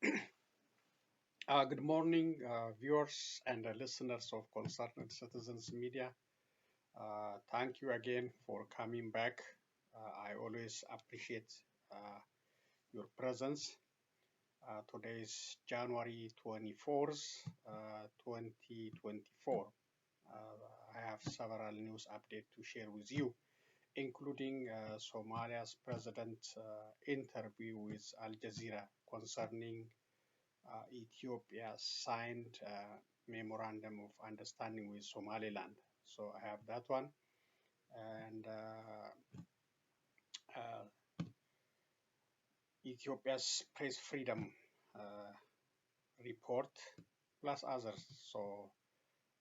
Good morning, viewers and listeners of Concerned Citizens Media. Thank you again for coming back. I always appreciate uh, your presence. Today is January 24th, 2024. I have several news updates to share with you, including Somalia's president interview with Al Jazeera concerning Ethiopia signed a memorandum of understanding with Somaliland. So I have that one. And Ethiopia's press freedom uh, report, plus others. So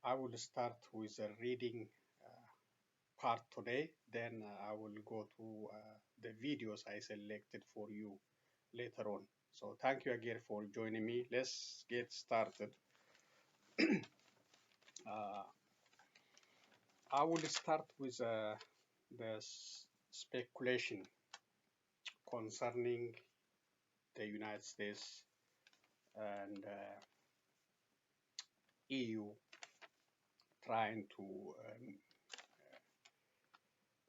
I will start with the reading part today. Then I will go to the videos I selected for you later on. So thank you again for joining me. Let's get started. Uh, I will start with the speculation concerning the United States and EU trying to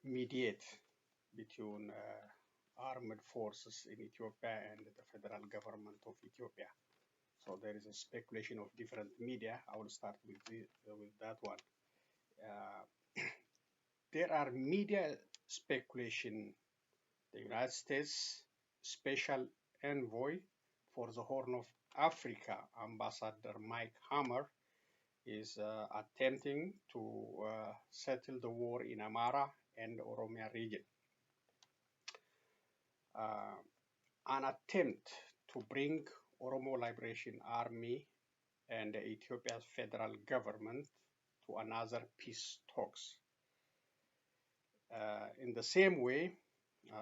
mediate between armed forces in Ethiopia and the federal government of Ethiopia. So there is a speculation of different media. I will start with that one. Uh, there are media speculation. The United States Special Envoy for the Horn of Africa, Ambassador Mike Hammer, is attempting to settle the war in Amara and Oromia region. Uh, an attempt to bring Oromo Liberation Army and Ethiopia's federal government to another peace talks. In the same way,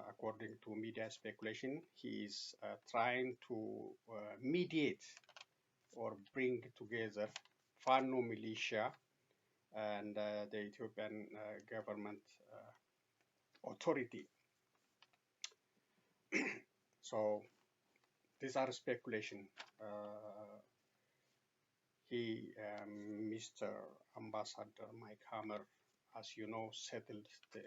according to media speculation, he is trying to mediate or bring together Fano militia and the Ethiopian government authority. So these are speculation. Mr. Ambassador Mike Hammer, as you know, settled the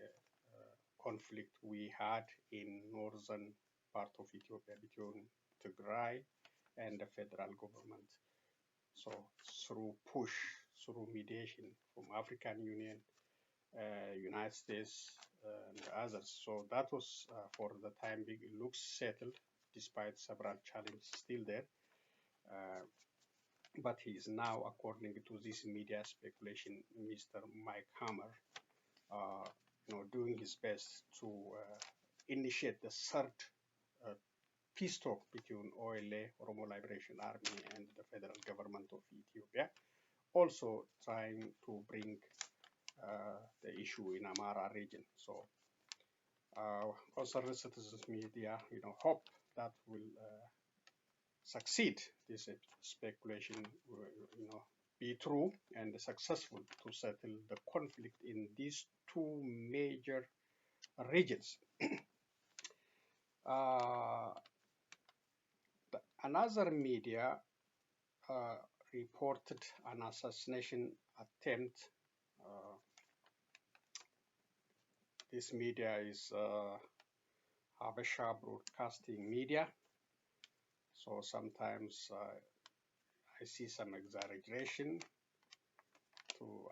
conflict we had in northern part of Ethiopia between Tigray and the federal government. So through mediation from African Union, United States, and others. So that was for the time being. It looks settled despite several challenges still there. But he is now, according to this media speculation, Mr. Mike Hammer, doing his best to initiate the third uh, peace talk between OLA, Oromo Liberation Army, and the federal government of Ethiopia. Also trying to bring the issue in Amara region. So concerned citizens media, hope that will succeed. This speculation will, be true and successful to settle the conflict in these two major regions. uh, Another media uh, reported an assassination attempt. Uh, this media is Hampshire broadcasting media. So sometimes I see some exaggeration to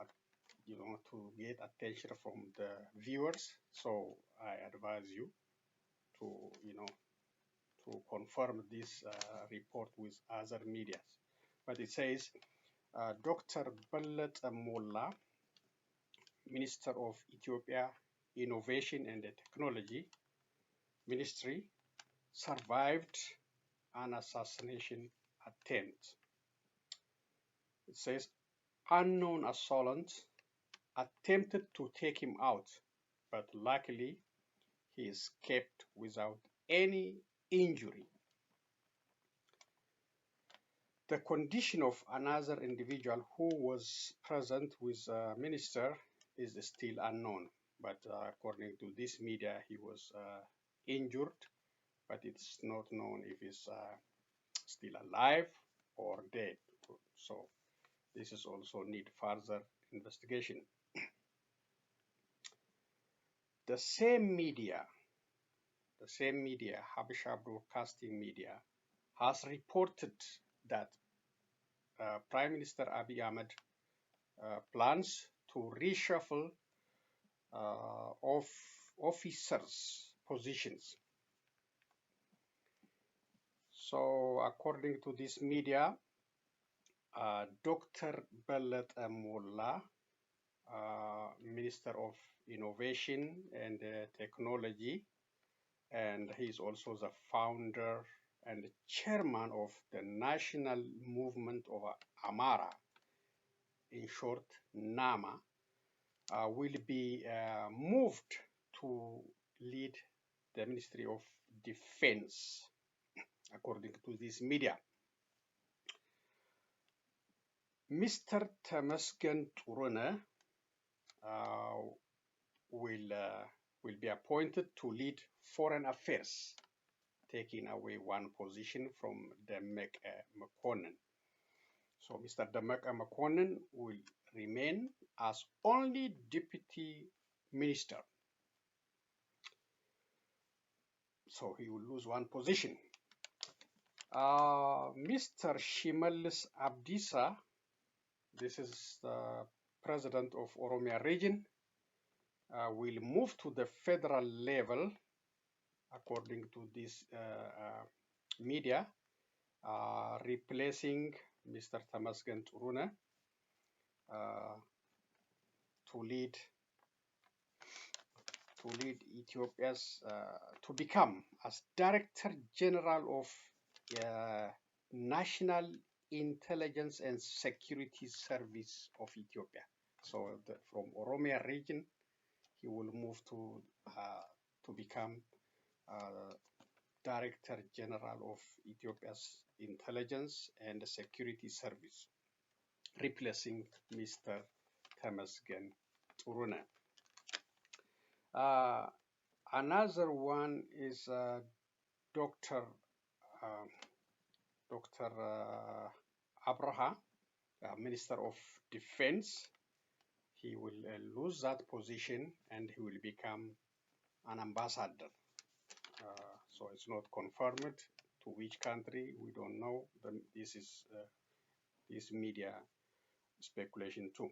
to get attention from the viewers. So I advise you to to confirm this report with other media. But it says Dr. Bellet Molla, Minister of Ethiopia Innovation and Technology Ministry, survived an assassination attempt. It says unknown assailants attempted to take him out, but luckily he escaped without any injury. The condition of another individual who was present with the minister is still unknown, but according to this media, he was injured, but it's not known if he's still alive or dead. So this is also need further investigation. The same media, Habesha Broadcasting Media, has reported that Prime Minister Abiy Ahmed plans to reshuffle of officers' positions. So, according to this media, Dr. Bellet Mullah, Minister of Innovation and Technology, and he is also the founder and chairman of the National Movement of Amara, in short, NAMA, will be moved to lead the Ministry of Defense, according to this media. Mr. Temasgen Turune will be appointed to lead foreign affairs, taking away one position from Demek Mekonnen. So Mr. Demek Mekonnen will remain as only deputy minister. So he will lose one position. Mr. Shimelis Abdisa, this is the president of Oromia region, will move to the federal level, according to this media, replacing Mr. Temasgen Turune to lead Ethiopia's to become as Director General of National Intelligence and Security Service of Ethiopia. So from Oromia region, he will move to become Director General of Ethiopia's Intelligence and Security Service, replacing Mr. Temasgen Turune. Another one is Dr. Abraha, Minister of Defense. He will lose that position and he will become an ambassador. So it's not confirmed to which country, we don't know. This is this media speculation too.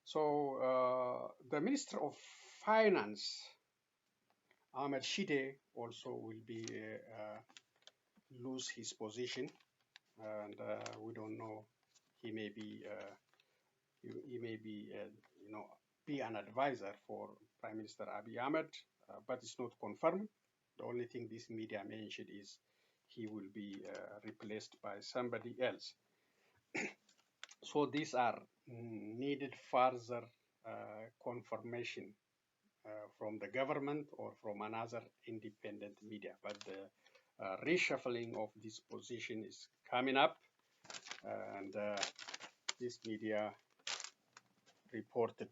So the Minister of Finance, Ahmed Shide, also will be lose his position, and we don't know. He may be be an advisor for Prime Minister Abiy Ahmed, but it's not confirmed. The only thing this media mentioned is he will be replaced by somebody else. So these are needed further confirmation from the government or from another independent media. But the reshuffling of this position is coming up, and this media reported.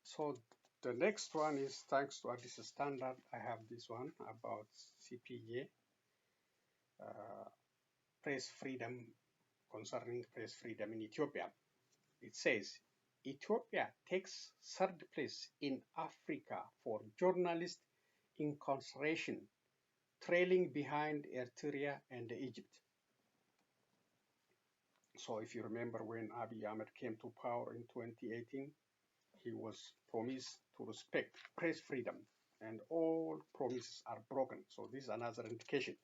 So the next one is, thanks to Addis Standard, I have this one about CPJ, press freedom, concerning press freedom in Ethiopia. It says, Ethiopia takes third place in Africa for journalist incarceration, trailing behind Eritrea and Egypt. So if you remember when Abiy Ahmed came to power in 2018, he was promised to respect press freedom, and all promises are broken. So this is another indication.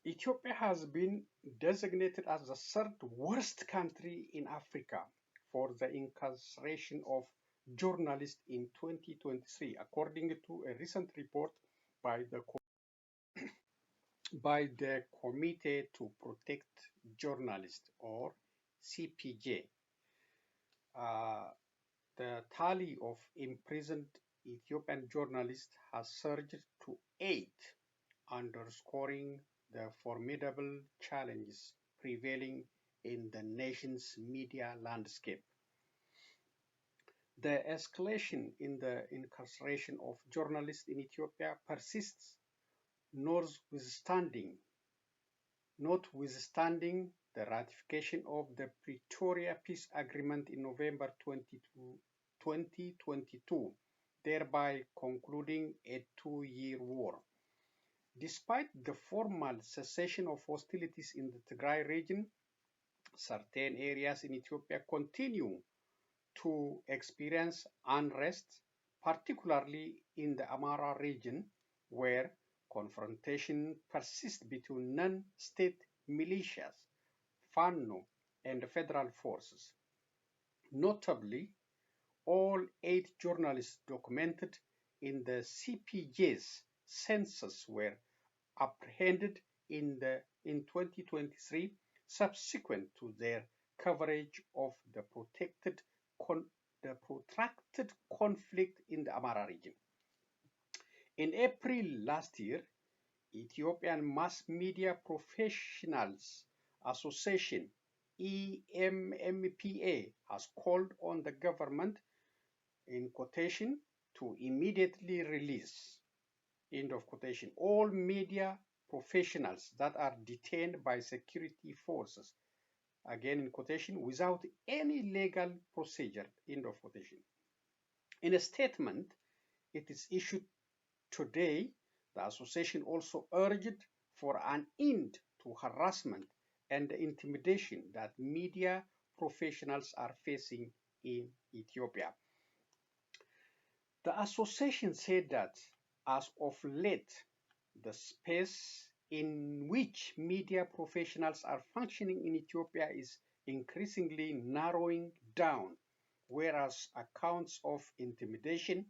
Ethiopia has been designated as the third worst country in Africa for the incarceration of journalists in 2023, according to a recent report by the Committee to Protect Journalists, or CPJ. The tally of imprisoned Ethiopian journalists has surged to 8, underscoring the formidable challenges prevailing in the nation's media landscape. The escalation in the incarceration of journalists in Ethiopia persists, notwithstanding notwithstanding the ratification of the Pretoria Peace Agreement in November 2022, thereby concluding a two-year war. Despite the formal cessation of hostilities in the Tigray region, certain areas in Ethiopia continue to experience unrest, particularly in the Amara region, where confrontation persists between non-state militias, FANO, and federal forces. Notably, all 8 journalists documented in the CPJ's census were apprehended in 2023, subsequent to their coverage of the protracted conflict in the Amara region. In April last year, Ethiopian Mass Media Professionals Association (EMMPA) has called on the government, in quotation, to immediately release, end of quotation, all media professionals that are detained by security forces, again in quotation, without any legal procedure, end of quotation. In a statement it is issued today, the association also urged for an end to harassment and intimidation that media professionals are facing in Ethiopia. The association said that as of late, the space in which media professionals are functioning in Ethiopia is increasingly narrowing down, whereas accounts of intimidation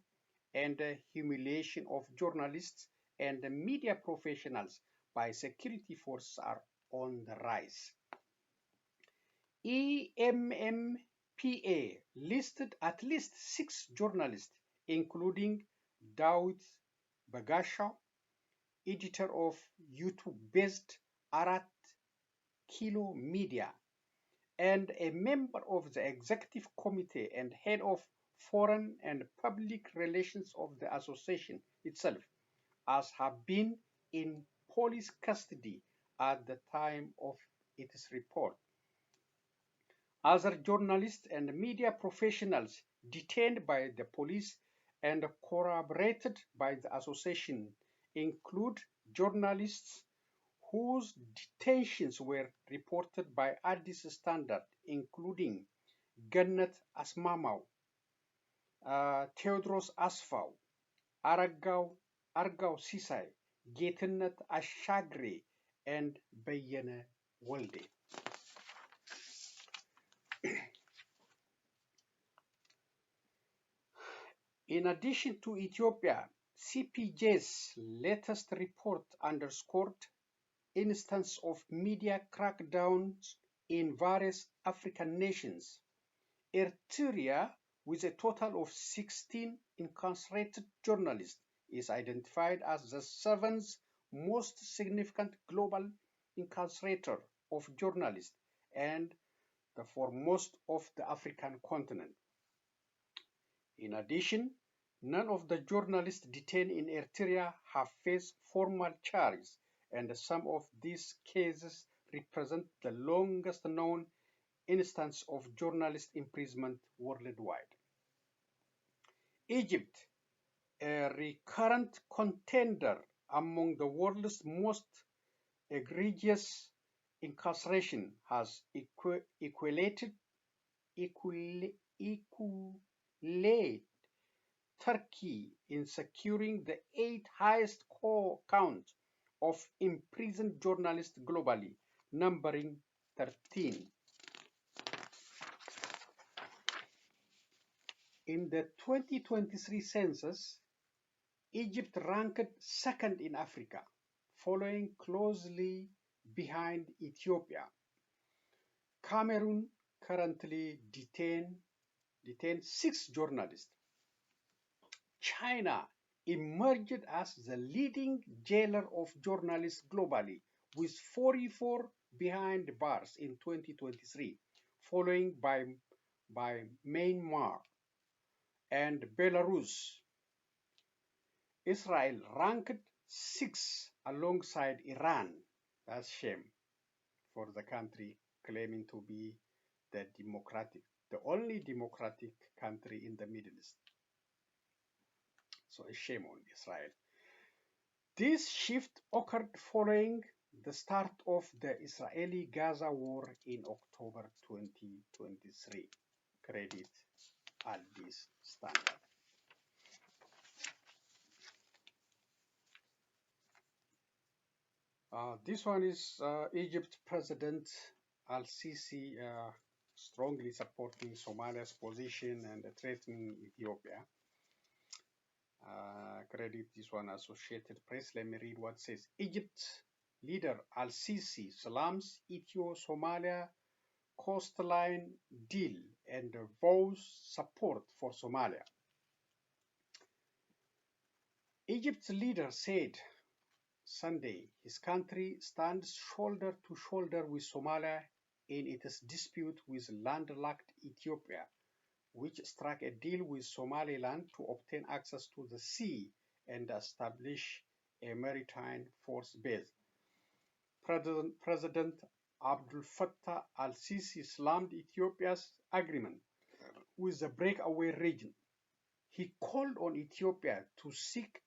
and humiliation of journalists and media professionals by security forces are on the rise. EMMPA listed at least 6 journalists, including Daud Bagashaw, editor of YouTube-based Arat Kilo Media, and a member of the executive committee and head of foreign and public relations of the association itself, as have been in police custody at the time of its report. Other journalists and media professionals detained by the police and corroborated by the association include journalists whose detentions were reported by Addis Standard, including Gannat Asmamaw, Theodros Asfaw, Aragaw Sisay, Getnet Ashagre, and Bayene Walde. In addition to Ethiopia, CPJ's latest report underscored instances of media crackdowns in various African nations. Eritrea, with a total of 16 incarcerated journalists, is identified as the 7th most significant global incarcerator of journalists and the foremost of the African continent. In addition, none of the journalists detained in Eritrea have faced formal charges, and some of these cases represent the longest known instance of journalist imprisonment worldwide. Egypt, a recurrent contender among the world's most egregious incarceration, has equated Turkey in securing the 8th highest count of imprisoned journalists globally, numbering 13. In the 2023 census, Egypt ranked 2nd in Africa, following closely behind Ethiopia. Cameroon currently detains 6 journalists. China emerged as the leading jailer of journalists globally, with 44 behind bars in 2023, following by Myanmar. and Belarus. Israel ranked 6th alongside Iran. That's shame for the country claiming to be the only democratic country in the Middle East. So a shame on Israel. This shift occurred following the start of the Israeli-Gaza war in October 2023. Credit at this standard. This one is Egypt President Al-Sisi strongly supporting Somalia's position and threatening Ethiopia. Credit this one Associated Press. Let me read what says. Egypt leader Al-Sisi slams Ethio-Somalia coastline deal and vows support for Somalia. Egypt's leader said Sunday his country stands shoulder to shoulder with Somalia in its dispute with landlocked Ethiopia, which struck a deal with Somaliland to obtain access to the sea and establish a maritime force base. President Abdul Fattah al-Sisi slammed Ethiopia's agreement with the breakaway region. He called on Ethiopia to seek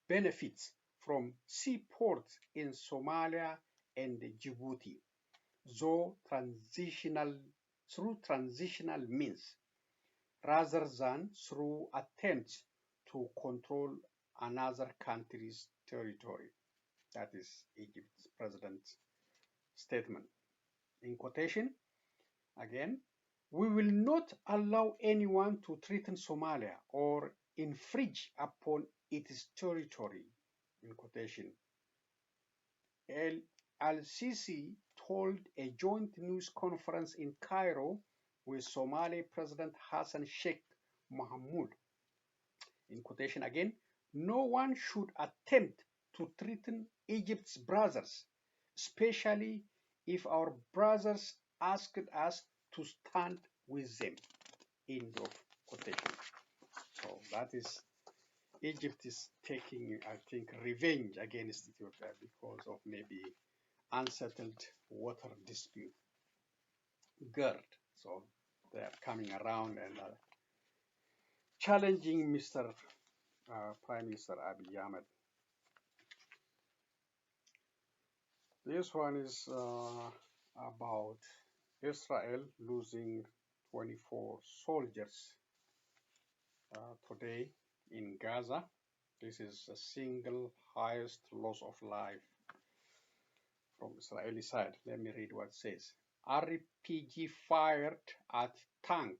benefits from seaports in Somalia and Djibouti, through transitional means, rather than through attempts to control another country's territory. That is Egypt's president's statement. In quotation, again, we will not allow anyone to threaten Somalia or infringe upon its territory. In quotation, Al-Sisi told a joint news conference in Cairo with Somali President Hassan Sheikh Mohamud. In quotation again, no one should attempt to threaten Egypt's brothers, especially if our brothers asked us to stand with them. End of quotation. So that is, Egypt is taking, I think, revenge against Ethiopia because of maybe unsettled water dispute. GERD. So they are coming around and challenging Mr. Prime Minister Abiy Ahmed. This one is about Israel losing 24 soldiers today in Gaza. This is the single highest loss of life from Israeli side. Let me read what it says. RPG fired at tank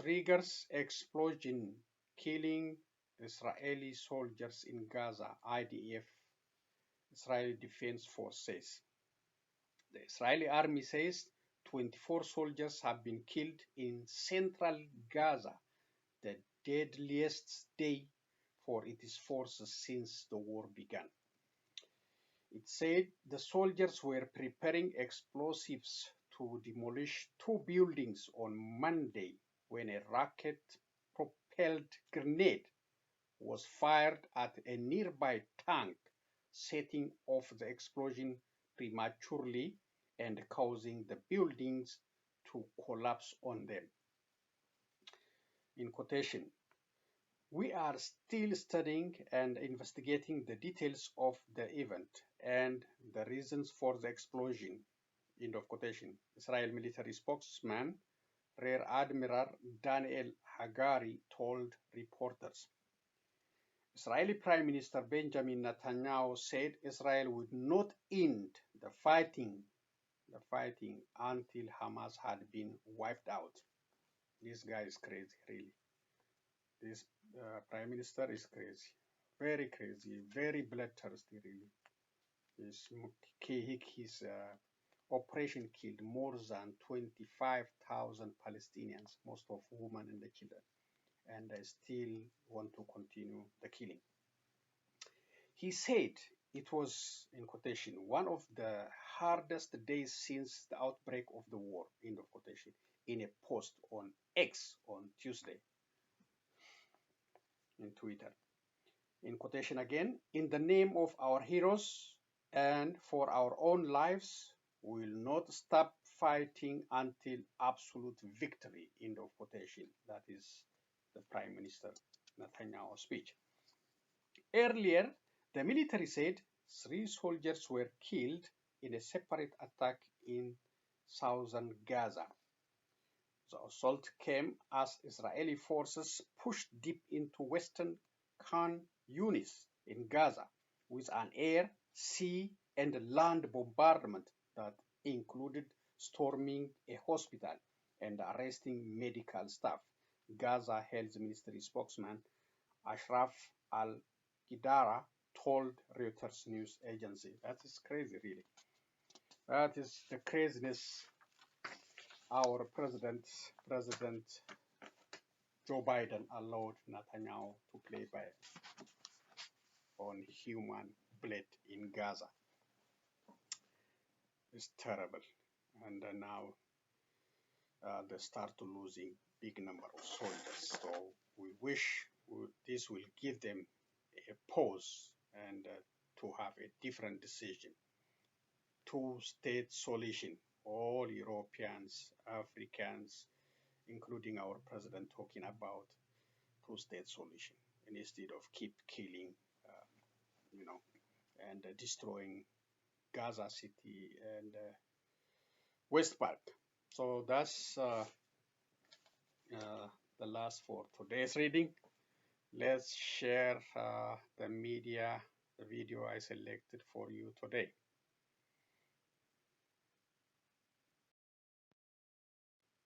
triggers explosion, killing Israeli soldiers in Gaza, IDF, Israeli Defense Force says. The Israeli army says 24 soldiers have been killed in central Gaza, the deadliest day for its forces since the war began. It said the soldiers were preparing explosives to demolish 2 buildings on Monday when a rocket-propelled grenade was fired at a nearby tank, setting off the explosion prematurely and causing the buildings to collapse on them. In quotation, we are still studying and investigating the details of the event and the reasons for the explosion. End of quotation. Israel military spokesman Rear Admiral Daniel Hagari told reporters. Israeli Prime Minister Benjamin Netanyahu said Israel would not end the fighting until Hamas had been wiped out. This guy is crazy, really. This Prime Minister is crazy. Very crazy, very bloodthirsty, really. His operation killed more than 25,000 Palestinians, most of women and the children, and they still want to continue the killing. He said it was, in quotation, one of the hardest days since the outbreak of the war, end of quotation. in a post on X on Tuesday in Twitter. In quotation again, "In the name of our heroes and for our own lives, we will not stop fighting until absolute victory." End of quotation. That is the Prime Minister Netanyahu's speech. Earlier, the military said 3 soldiers were killed in a separate attack in southern Gaza. The assault came as Israeli forces pushed deep into western Khan Yunis in Gaza with an air, sea, and land bombardment that included storming a hospital and arresting medical staff. Gaza Health Ministry spokesman Ashraf al-Qidara told Reuters news agency. That is crazy, really. That is the craziness our President Joe Biden allowed Netanyahu to play by on human blood in Gaza. It's terrible. And now they start losing big number of soldiers. So we wish this will give them a pause and to have a different decision. Two-state solution. All Europeans, Africans, including our president, talking about two-state solution, and instead of keep killing, and destroying Gaza City and West Bank. So that's the last for today's reading. Let's share the video I selected for you today.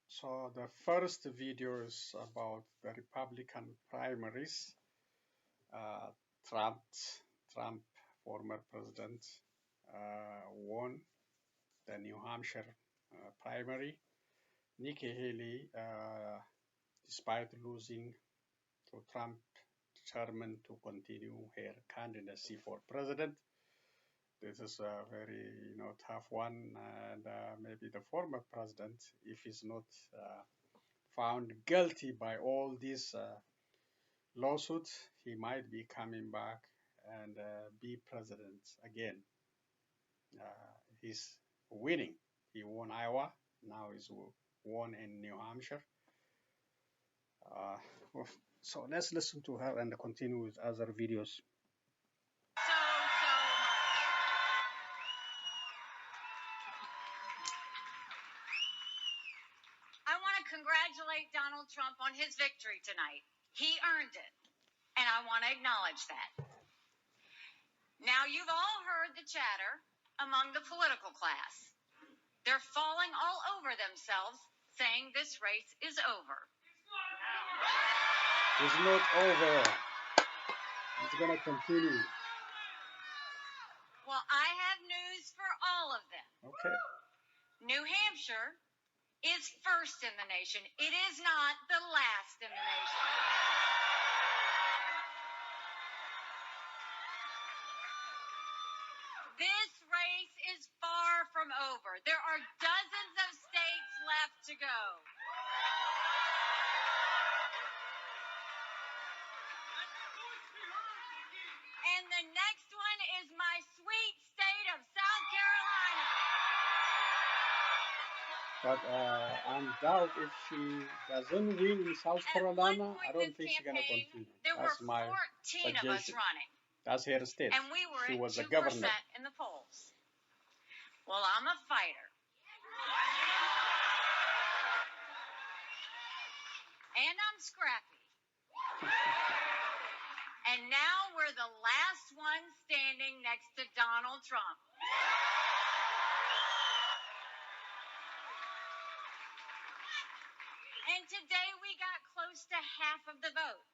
So the first video is about the Republican primaries. Trump, former president, won the New Hampshire primary. Nikki Haley, despite losing to Trump, determined to continue her candidacy for president. This is a very tough one, and maybe the former president, if he's not found guilty by all these lawsuits, he might be coming back and be president again. He's winning. He won Iowa. Now he's won in New Hampshire. So let's listen to her and continue with other videos. I want to congratulate Donald Trump on his victory tonight. He earned it, and I want to acknowledge that. Now, you've all heard the chatter among the political class. They're falling all over themselves, saying this race is over. It's not over. It's going to continue. Well, I have news for all of them. Okay. New Hampshire is first in the nation. It is not the last in the nation. This race is far from over. There are dozens of states left to go. And the next one is my sweet state of South Carolina. But I'm doubt if she doesn't win in South Carolina, I don't think she's going to continue. That's my suggestion. Of us running. That's her state. And we were she at was 2% a governor in the polls. Well, I'm a fighter. And I'm scrappy. And now we're the last one standing next to Donald Trump. And today we got close to half of the vote.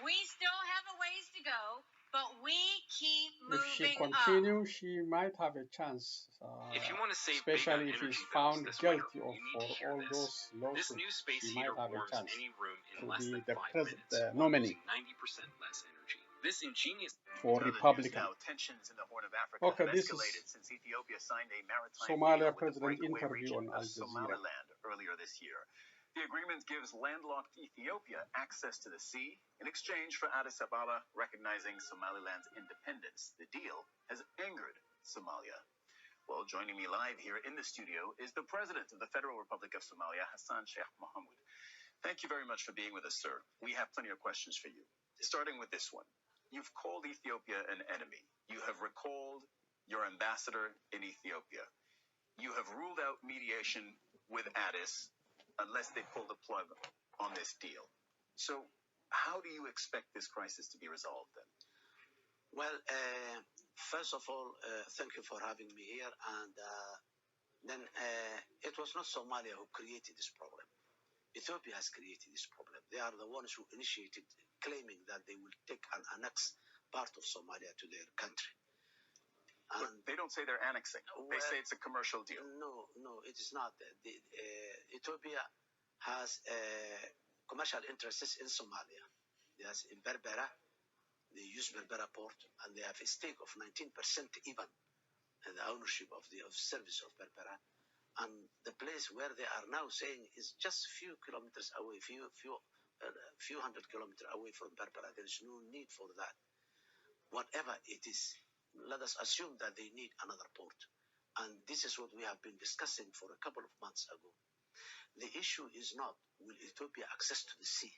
We still have a ways to go, but we keep moving If she continues, she might have a chance, if you want to save especially if he's found guilty of for all those lawsuits. This new space she might heater have a warms chance any room in to less be than the 5 minutes, nominee. 90% less energy. This ingenious for Republican. Now, tensions in the Horn of Africa Okay, have this escalated is since Ethiopia signed a maritime Somalia deal with the president breakaway interview region on Al of Jazeera. Somaliland earlier this year. The agreement gives landlocked Ethiopia access to the sea in exchange for Addis Ababa recognizing Somaliland's independence. The deal has angered Somalia. Well, joining me live here in the studio is the president of the Federal Republic of Somalia, Hassan Sheikh Mohamud. Thank you very much for being with us, sir. We have plenty of questions for you. Starting with this one. You've called Ethiopia an enemy. You have recalled your ambassador in Ethiopia. You have ruled out mediation with Addis unless they pull the plug on this deal. So how do you expect this crisis to be resolved then? Well, first of all, thank you for having me here. And then it was not Somalia who created this problem. Ethiopia has created this problem. They are the ones who initiated claiming that they will take and annex part of Somalia to their country. And they don't say they're annexing. They say it's a commercial deal. No, it is not. Ethiopia has commercial interests in Somalia. Yes, in Berbera, they use Berbera port, and they have a stake of 19% even in the ownership of the service of Berbera. And the place where they are now saying is just a few kilometers away, few hundred kilometers away from Berbera. There is no need for that. Whatever it is, let us assume that they need another port. And this is what we have been discussing for a couple of months ago. The issue is not, will Ethiopia access to the sea?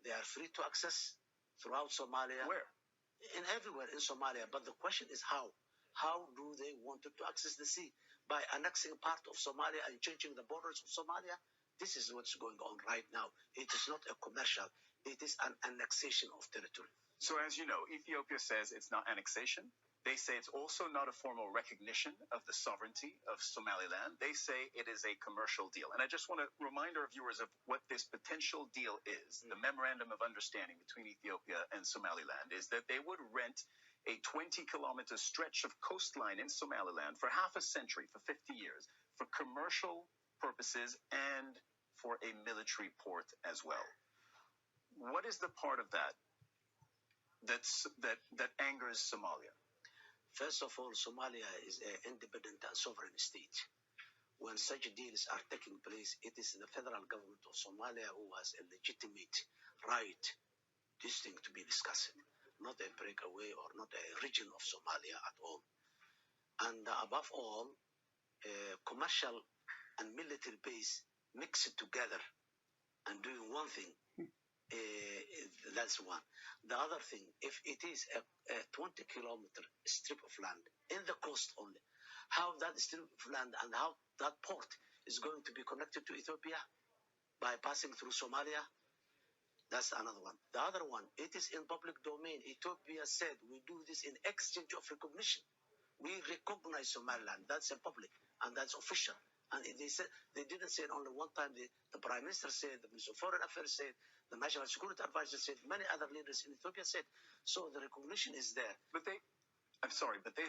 They are free to access throughout Somalia. Where? Everywhere in Somalia. But the question is how? How do they want to access the sea? By annexing part of Somalia and changing the borders of Somalia? This is what's going on right now. It is not a commercial. It is an annexation of territory. So as you know, Ethiopia says it's not annexation. They say it's also not a formal recognition of the sovereignty of Somaliland. They say it is a commercial deal. And I just want to remind our viewers of what this potential deal is. The memorandum of understanding between Ethiopia and Somaliland is that they would rent a 20-kilometer stretch of coastline in Somaliland for half a century, for 50 years, for commercial purposes and for a military port as well. What is the part of that angers Somalia? First of all, Somalia is an independent and sovereign state. When such deals are taking place, it is the federal government of Somalia who has a legitimate right this thing to be discussed, not a breakaway or not a region of Somalia at all. And above all, commercial and military base mixed together and doing one thing. That's one. The other thing, if it is a 20-kilometer strip of land in the coast only, how that strip of land and how that port is going to be connected to Ethiopia by passing through Somalia, that's another one. The other one, it is in public domain. Ethiopia said we do this in exchange of recognition. We recognize Somaliland. That's in public and that's official. And they said they didn't say it only one time. The Prime Minister said, the Minister of Foreign Affairs said, the National Security Advisor said, many other leaders in Ethiopia said. So the recognition is there. But they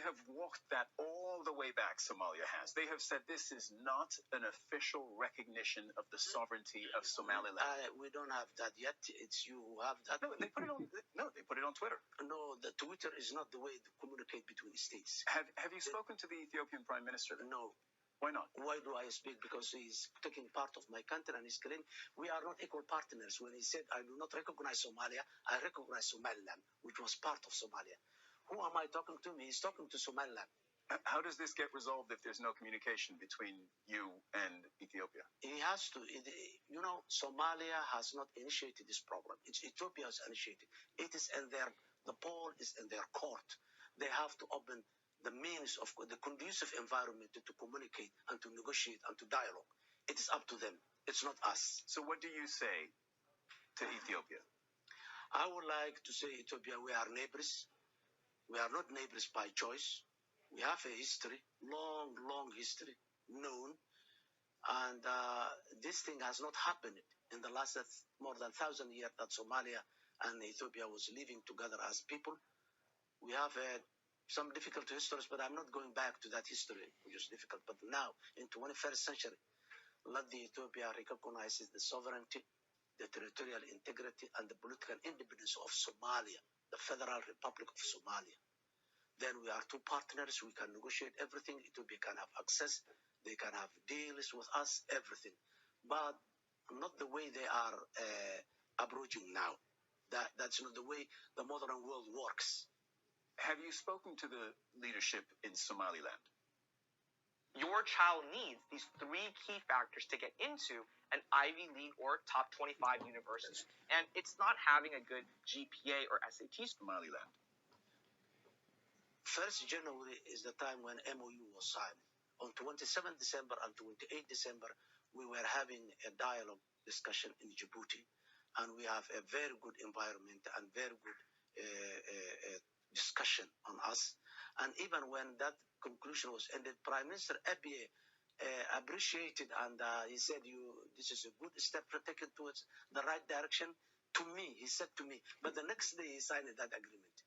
have walked that all the way back, Somalia has. They have said this is not an official recognition of the sovereignty of Somaliland. We don't have that yet. It's you who have that. No, they put it on Twitter. No, the Twitter is not the way to communicate between states. Have you spoken to the Ethiopian Prime Minister then? No. Why not? Why do I speak? Because he's taking part of my country and he's claiming we are not equal partners. When he said, I do not recognize Somalia, I recognize Somaliland, which was part of Somalia. Who am I talking to? He's talking to Somaliland. How does this get resolved if there's no communication between you and Ethiopia? He has to. Somalia has not initiated this problem. It's Ethiopia has initiated. It is in the ball is in their court. They have to open the means of the conducive environment to communicate and to negotiate and to dialogue. It is up to them. It's not us. So what do you say to Ethiopia? I would like to say, Ethiopia, we are neighbors. We are not neighbors by choice. We have a history, long history, known. And this thing has not happened in the last more than 1,000 years that Somalia and Ethiopia was living together as people. We have some difficult histories, but I'm not going back to that history, which is difficult. But now, in 21st century, let the Ethiopia recognizes the sovereignty, the territorial integrity, and the political independence of Somalia. the Federal Republic of Somalia. Then we are two partners. We can negotiate everything. Ethiopia can have access. They can have deals with us, everything. But not the way they are approaching now. That's not the way the modern world works. Have you spoken to the leadership in Somaliland? Your child needs these three key factors to get into an Ivy League or top 25 university. And it's not having a good GPA or SAT. Somaliland. 1st January is the time when MOU was signed. On 27 December and 28 December, we were having a dialogue discussion in Djibouti. And we have a very good environment and very good discussion on us. And even when that conclusion was ended, Prime Minister Abiy appreciated and he said, this is a good step taken towards the right direction. To me, he said to me, but the next day he signed that agreement.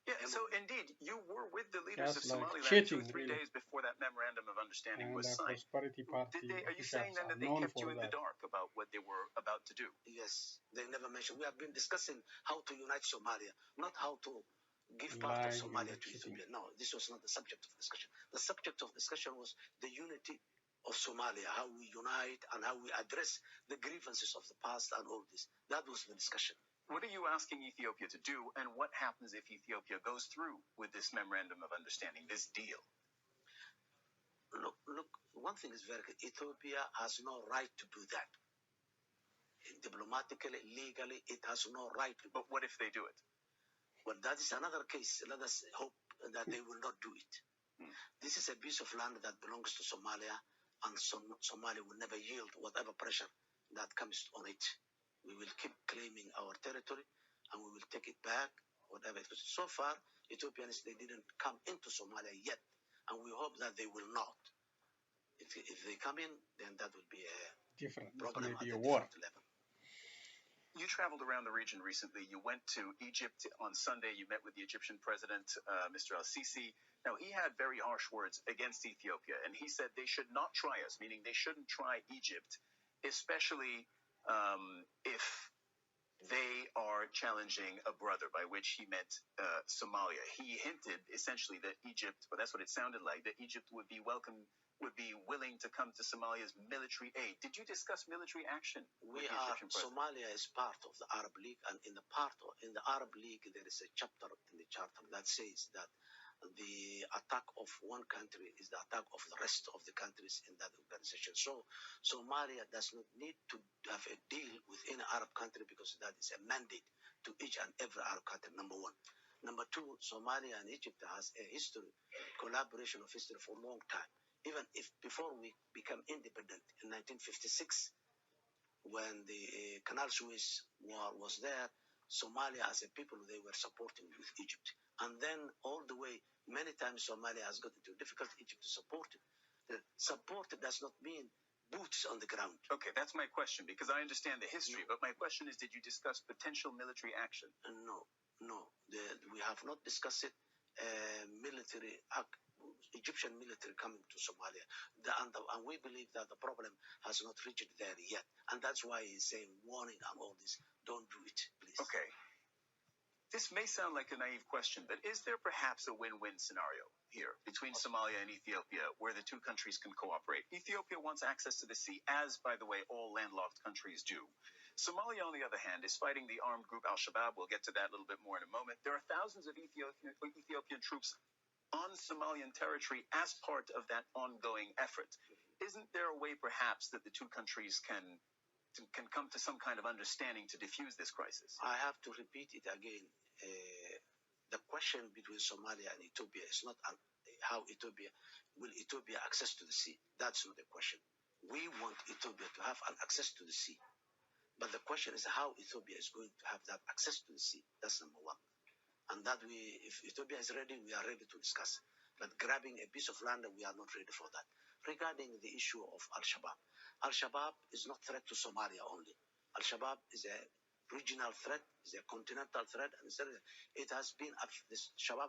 Yeah, so indeed, you were with the leaders of Somaliland cheating, 2-3 days before that memorandum of understanding was signed. Prosperity Party Are you saying then that they kept you in the dark about what they were about to do? Yes, they never mentioned. We have been discussing how to unite Somalia, not how to give part of Somalia to Ethiopia. No, this was not the subject of discussion. The subject of discussion was the unity of Somalia, how we unite and how we address the grievances of the past and all this. That was the discussion. What are you asking Ethiopia to do, and what happens if Ethiopia goes through with this memorandum of understanding, this deal? Look, one thing is very clear. Ethiopia has no right to do that. Diplomatically, legally, it has no right to do. But what if they do it? Well, that is another case. Let us hope that they will not do it. This is a piece of land that belongs to Somalia, and Somalia will never yield whatever pressure that comes on it. We will keep claiming our territory, and we will take it back, whatever it was. So far, Ethiopians, they didn't come into Somalia yet, and we hope that they will not. If they come in, then that will be a different problem maybe at a a war. different level. You traveled around the region recently. You went to Egypt on Sunday. You met with the Egyptian president, Mr. Al-Sisi. Now, he had very harsh words against Ethiopia, and he said they should not try us, meaning they shouldn't try Egypt, especially if they are challenging a brother, by which he meant Somalia. He hinted essentially that Egypt, but that's what it sounded like, that Egypt would be willing to come to Somalia's military aid. Did you discuss military action? Somalia is part of the Arab League, and in the Arab League there is a chapter in the charter that says that the attack of one country is the attack of the rest of the countries in that organization. So Somalia does not need to have a deal with any Arab country because that is a mandate to each and every Arab country, number one. Number two, Somalia and Egypt has a history, collaboration of history for a long time. Even if before we became independent in 1956, when the Canal Suez War was there, Somalia as a people, they were supporting with Egypt. And then all the way, many times Somalia has got into difficult Egypt to support it. The support does not mean boots on the ground. Okay, that's my question, because I understand the history, but my question is, did you discuss potential military action? No. We have not discussed it. Egyptian military coming to Somalia. And we believe that the problem has not reached there yet. And that's why he's saying, warning and all this, don't do it, please. Okay. This may sound like a naive question, but is there perhaps a win-win scenario here between Somalia and Ethiopia where the two countries can cooperate? Ethiopia wants access to the sea, as, by the way, all landlocked countries do. Somalia, on the other hand, is fighting the armed group Al-Shabaab. We'll get to that a little bit more in a moment. There are thousands of Ethiopian troops on Somalian territory as part of that ongoing effort. Isn't there a way, perhaps, that the two countries can come to some kind of understanding to defuse this crisis? I have to repeat it again. The question between Somalia and Ethiopia is not how will Ethiopia access to the sea. That's not the question. We want Ethiopia to have an access to the sea. But the question is how Ethiopia is going to have that access to the sea. That's number one. And that if Ethiopia is ready, we are ready to discuss. But grabbing a piece of land, we are not ready for that. Regarding the issue of Al-Shabaab, Al-Shabaab is not a threat to Somalia only. Al-Shabaab is a regional threat, is a continental threat, and Shabaab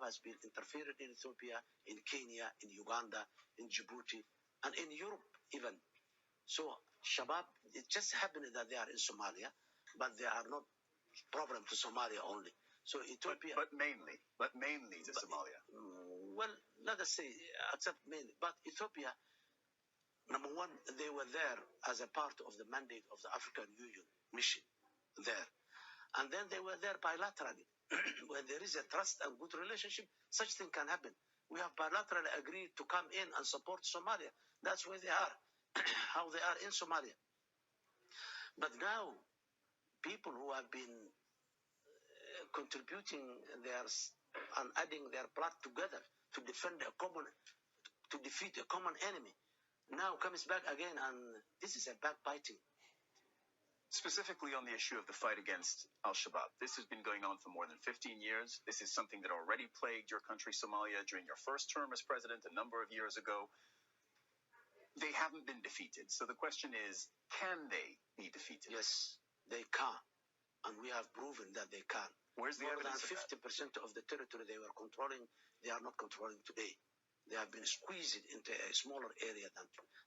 has been interfering in Ethiopia, in Kenya, in Uganda, in Djibouti, and in Europe even. So Shabaab, it just happened that they are in Somalia, but they are not problem to Somalia only. So Ethiopia, but mainly to Somalia. Well, let us say, except mainly, but Ethiopia, number one, they were there as a part of the mandate of the African Union mission there. And then they were there bilaterally. When there is a trust and good relationship, such thing can happen. We have bilaterally agreed to come in and support Somalia. That's where they are, how they are in Somalia. But now, people who have been contributing theirs and adding their blood together to defend a common, to defeat a common enemy, now comes back again, and this is a backbiting. Specifically on the issue of the fight against al-Shabaab, this has been going on for more than 15 years. This is something that already plagued your country, Somalia, during your first term as president a number of years ago. They haven't been defeated. So the question is, can they be defeated? Yes, they can. And we have proven that they can. Where's the More than evidence 50% of the territory they were controlling, they are not controlling today. They have been squeezed into a smaller area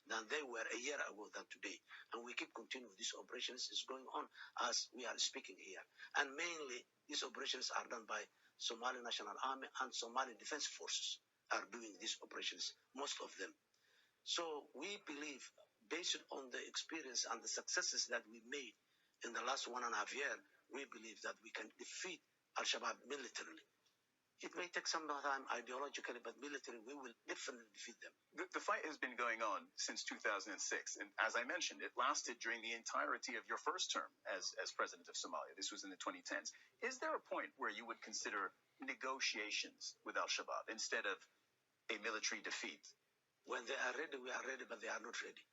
than they were a year ago than today. And we keep continuing. These operations is going on as we are speaking here. And mainly, these operations are done by Somali National Army and Somali Defense Forces are doing these operations, most of them. So we believe, based on the experience and the successes that we made in the last 1.5 years, we believe that we can defeat al-Shabaab militarily. It may take some time ideologically, but militarily, we will definitely defeat them. The fight has been going on since 2006. And as I mentioned, it lasted during the entirety of your first term as president of Somalia. This was in the 2010s. Is there a point where you would consider negotiations with al-Shabaab instead of a military defeat? When they are ready, we are ready, but they are not ready.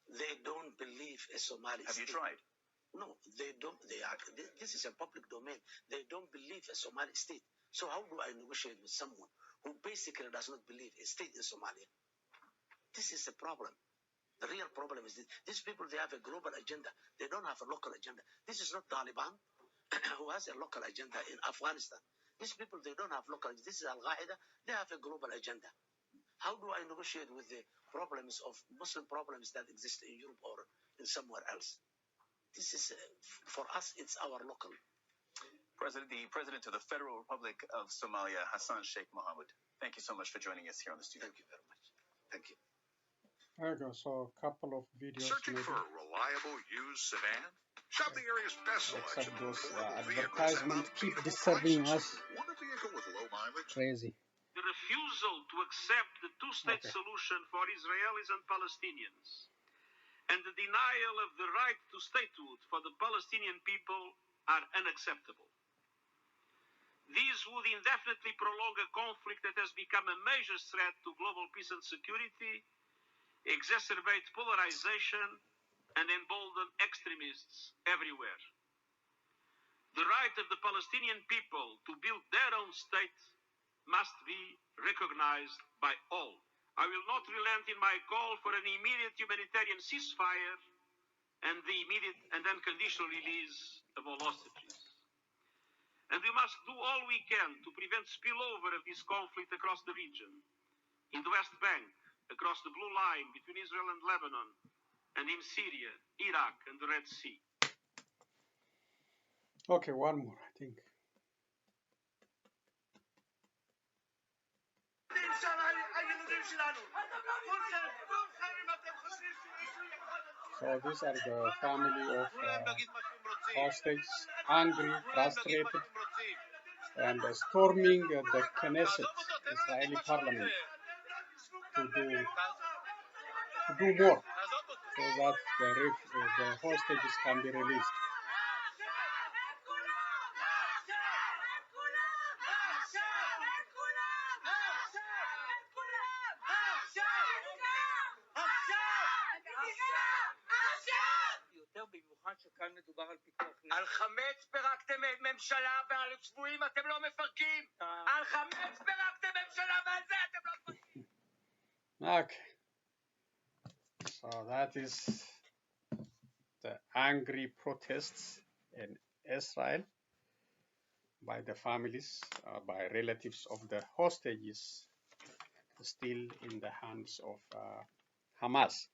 They don't believe a Somali Have state. you tried? No, they don't. This is a public domain. They don't believe a Somali state. So how do I negotiate with someone who basically does not believe a state in Somalia? This is a problem. The real problem is this. These people, they have a global agenda. They don't have a local agenda. This is not Taliban who has a local agenda in Afghanistan. These people, they don't have local agenda. This is Al-Qaeda. They have a global agenda. How do I negotiate with the problems of Muslim problems that exist in Europe or in somewhere else? This is, for us, it's our local. The President of the Federal Republic of Somalia, Hassan Sheikh Mohammed, thank you so much for joining us here on the studio. Thank you very much. Thank you. There you go. So a couple of videos. Searching maybe. for a reliable used sedan? Shop the area's best selection Except of those affordable vehicles at advertisements keep unbeatable disturbing prices. us. Want a vehicle with low mileage? Crazy. The refusal to accept the two-state solution for Israelis and Palestinians, and the denial of the right to statehood for the Palestinian people are unacceptable. These would indefinitely prolong a conflict that has become a major threat to global peace and security, exacerbate polarization, and embolden extremists everywhere. The right of the Palestinian people to build their own state must be recognized by all. I will not relent in my call for an immediate humanitarian ceasefire and the immediate and unconditional release of all hostages. And we must do all we can to prevent spillover of this conflict across the region, in the West Bank, across the blue line between Israel and Lebanon, and in Syria, Iraq, and the Red Sea. Okay, one more, I think. So these are the family of hostages, angry, frustrated, and storming the Knesset, Israeli parliament, to do more so that the hostages can be released. כאן מדובר על פיקוח נפש. על חמץ פירקתם ממשלה ועל צבועים אתם לא מפרקים. על חמץ פירקתם ממשלה ועל זה אתם לא מפרקים. Okay. So that is the angry protests in Israel by the families, by relatives of the hostages still in the hands of Hamas.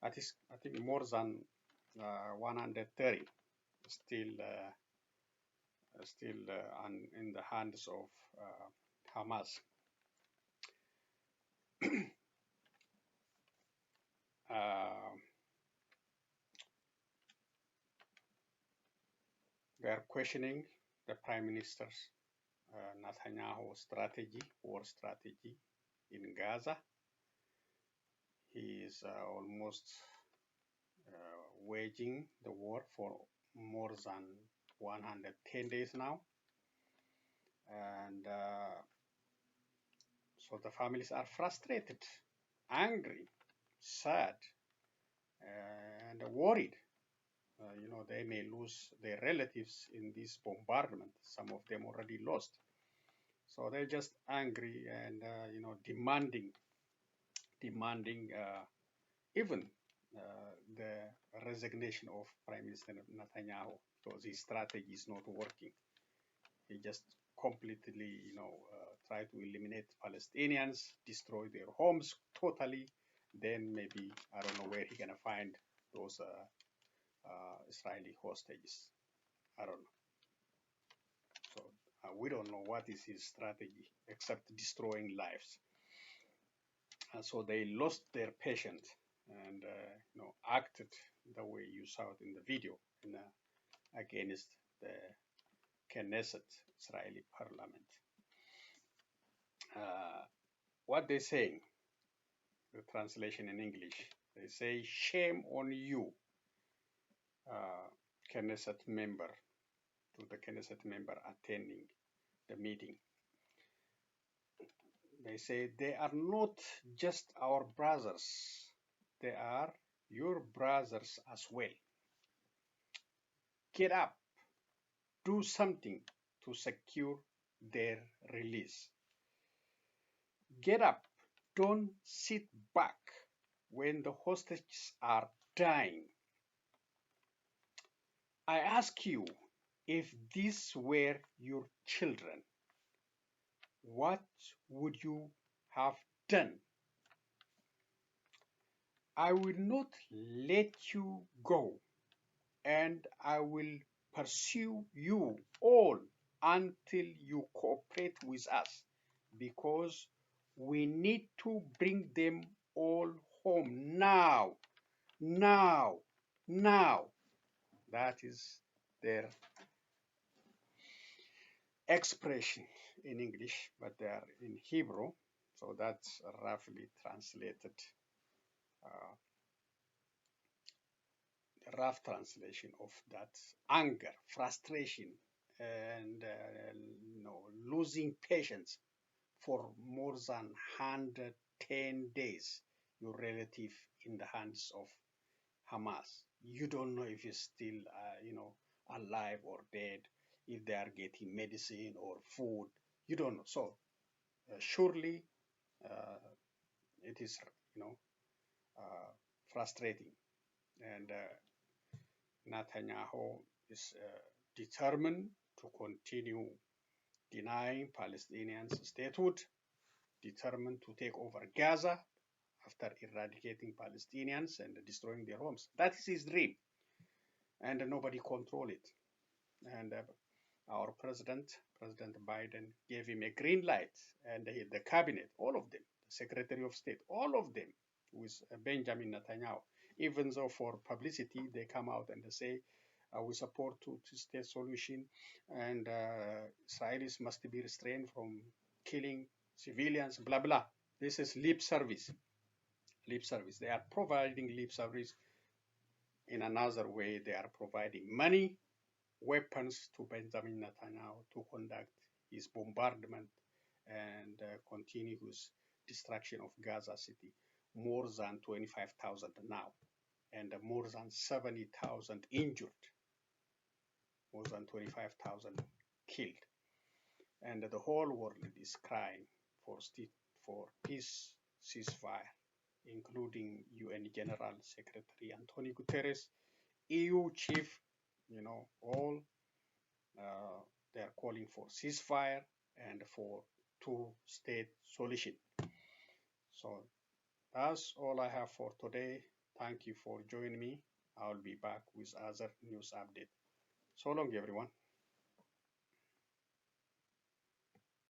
That is, I think, more than 130 still still in the hands of Hamas. They are questioning the Prime Minister's Netanyahu strategy, war strategy in Gaza. He is almost waging the war for more than 110 days now. And so the families are frustrated, angry, sad, and worried. They may lose their relatives in this bombardment. Some of them already lost. So they're just angry and, demanding even the resignation of Prime Minister Netanyahu, because his strategy is not working. He just completely, try to eliminate Palestinians, destroy their homes totally. Then maybe, I don't know where he's gonna find those Israeli hostages. I don't know. So we don't know what is his strategy except destroying lives. And so they lost their patience and acted the way you saw it in the video against the Knesset, Israeli parliament. What they're saying, the translation in English, they say, shame on you, Knesset member, to the Knesset member attending the meeting. They say they are not just our brothers, they are your brothers as well. Get up, do something to secure their release. Get up, don't sit back when the hostages are dying. I ask you, if these were your children, what would you have done? I will not let you go, and I will pursue you all until you cooperate with us, because we need to bring them all home now, now, now. That is their expression in English, but they are in Hebrew, so that's roughly translated. The rough translation of that anger, frustration, and losing patience for more than 110 days. Your relative in the hands of Hamas. You don't know if he's still, alive or dead, if they are getting medicine or food. You don't know. So surely it is, frustrating. And Netanyahu is determined to continue denying Palestinians statehood, determined to take over Gaza after eradicating Palestinians and destroying their homes. That is his dream, and nobody control it. And our President Biden, gave him a green light, and the cabinet, all of them, the Secretary of State, all of them, with Benjamin Netanyahu. Even though for publicity, they come out and they say, we support two-state solution, and Israelis must be restrained from killing civilians, blah, blah. This is lip service. Lip service. They are providing lip service. In another way, they are providing money, weapons to Benjamin Netanyahu to conduct his bombardment and continuous destruction of Gaza City. More than 25,000 now, and more than 70,000 injured, more than 25,000 killed. And the whole world is crying for peace, ceasefire, including UN General Secretary Antonio Guterres, EU chief, all they are calling for ceasefire and for two-state solution. So that's all I have for today. Thank you for joining me. I'll be back with other news update. So long, everyone.